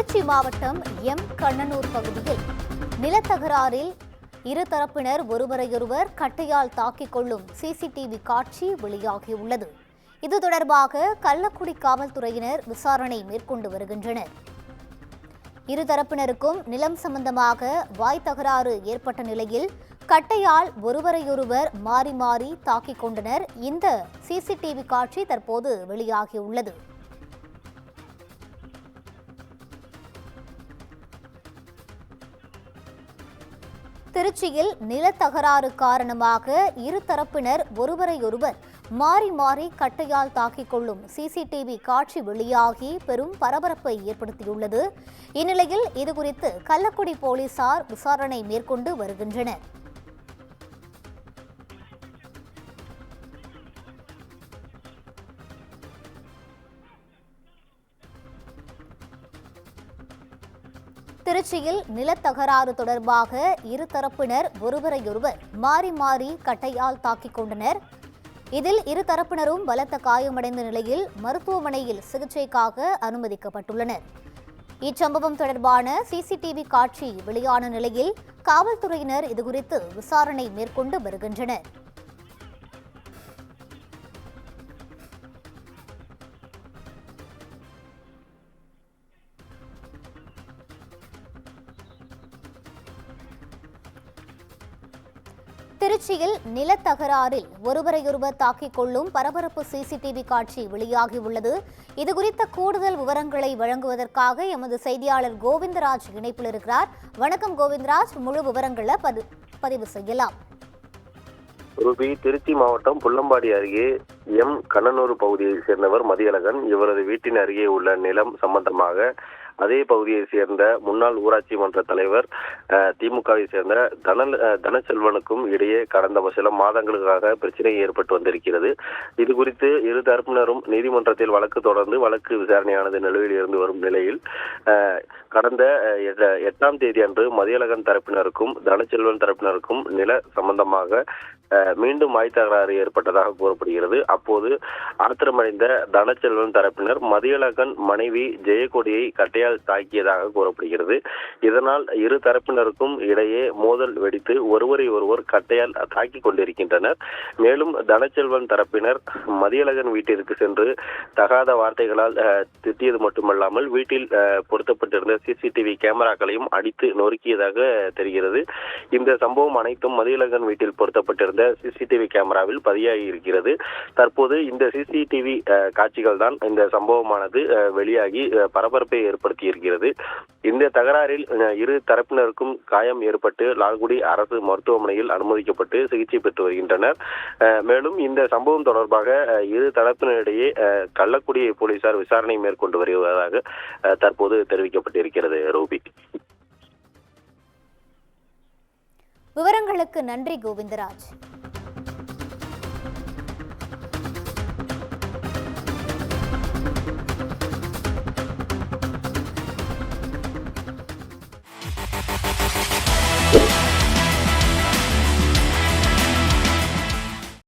திருச்சி மாவட்டம் கண்ணனூர் பகுதியில் நிலத்தகராறில் இருதரப்பினர் ஒருவரையொருவர் கட்டையால் தாக்கிக் கொள்ளும் சிசிடிவி காட்சி வெளியாகியுள்ளது. இது தொடர்பாக கள்ளக்குடி காவல்துறையினர் விசாரணை மேற்கொண்டு வருகின்றனர். இருதரப்பினருக்கும் நிலம் சம்பந்தமாக வாய் தகராறு ஏற்பட்ட நிலையில் கட்டையால் ஒருவரையொருவர் மாறி மாறி தாக்கிக் கொண்டனர். இந்த சிசிடிவி காட்சி தற்போது வெளியாகியுள்ளது. திருச்சியில் நிலத்தகராறு காரணமாக இருதரப்பினர் ஒருவரையொருவர் மாறி மாறி கட்டையால் தாக்கிக் கொள்ளும் சிசிடிவி காட்சி வெளியாகி பெரும் பரபரப்பை ஏற்படுத்தியுள்ளது. இந்நிலையில் இதுகுறித்து கள்ளக்குடி போலீசார் விசாரணை மேற்கொண்டு வருகின்றனர். திருச்சியில் நிலத்தகராறு தொடர்பாக இருதரப்பினர் ஒருவரையொருவர் மாறி மாறி கட்டையால் தாக்கிக் கொண்டனர். இதில் இருதரப்பினரும் பலத்த காயமடைந்த நிலையில் மருத்துவமனையில் சிகிச்சைக்காக அனுமதிக்கப்பட்டுள்ளனர். இச்சம்பவம் தொடர்பான சிசிடிவி காட்சி வெளியான நிலையில் காவல்துறையினர் இதுகுறித்து விசாரணை மேற்கொண்டு வருகின்றனர். திருச்சியில் நிலத்தகராறில் ஒருவரையொருவர் தாக்கிக் கொள்ளும் பரபரப்பு சிசிடிவி காட்சி வெளியாகியுள்ளது. இதுகுறித்த கூடுதல் விவரங்களை வழங்குவதற்காக எமது செய்தியாளர் கோவிந்தராஜ் இணைப்பில் இருக்கிறார். வணக்கம் கோவிந்தராஜ், முழு விவரங்களை பதிவு செய்யலாம். ரூபி, திருச்சி மாவட்டம் புள்ளம்பாடி அருகே கண்ணனூர் பகுதியை சேர்ந்தவர் மதியழகன். இவரது வீட்டின் அருகே உள்ள நிலம் சம்பந்தமாக அதே பகுதியை சேர்ந்த முன்னாள் ஊராட்சி மன்ற தலைவர் திமுகவை சேர்ந்த தனசெல்வனுக்கும் இடையே கடந்த சில மாதங்களுக்காக பிரச்சனை ஏற்பட்டு வந்திருக்கிறது. இது குறித்து இரு தரப்பினரும் நீதிமன்றத்தில் வழக்கு தொடர்ந்து வழக்கு விசாரணையானது நிலுவையில் இருந்து வரும் நிலையில் கடந்த 8ஆம் தேதி அன்று மதியழகன் தரப்பினருக்கும் தனசெல்வன் தரப்பினருக்கும் நில சம்பந்தமாக மீண்டும் வாய் தகராறு ஏற்பட்டதாக கூறப்படுகிறது. அப்போது ஆத்திரமடைந்த தனசெல்வன் தரப்பினர் மதியழகன் மனைவி ஜெயக்கொடியை கட்டையால் தாக்கியதாக கூறப்படுகிறது. இதனால் இரு தரப்பினருக்கும் இடையே மோதல் வெடித்து ஒருவரை ஒருவர் கட்டையால் தாக்கிக் கொண்டிருக்கின்றனர். மேலும் தனசெல்வன் தரப்பினர் மதியழகன் வீட்டிற்கு சென்று தகாத வார்த்தைகளால் திட்டியது மட்டுமல்லாமல் வீட்டில் பொருத்தப்பட்டிருந்த சிசிடிவி கேமராக்களையும் அடித்து நொறுக்கியதாக தெரிகிறது. இந்த சம்பவம் அனைத்தும் மதியழகன் வீட்டில் பொருத்தப்பட்டிருந்த சிசிடிவி கேமராவில் பதியாகி இருக்கிறது. தற்போது இந்த சிசிடிவி காட்சிகள் தான் இந்த சம்பவமானது வெளியாகி பரபரப்பை ஏற்படுத்தி இருக்கிறது. இந்த தகராறில் இரு தரப்பினருக்கும் காயம் ஏற்பட்டு லால்குடி அரசு மருத்துவமனையில் அனுமதிக்கப்பட்டு சிகிச்சை பெற்று வருகின்றனர். மேலும் இந்த சம்பவம் தொடர்பாக இரு தரப்பினரிடையே கள்ளக்குடி போலீசார் விசாரணை மேற்கொண்டு வருவதாக தற்போது தெரிவிக்கப்பட்டிருக்கிறது. ரூபி, விவரங்களுக்கு நன்றி கோவிந்தராஜ்.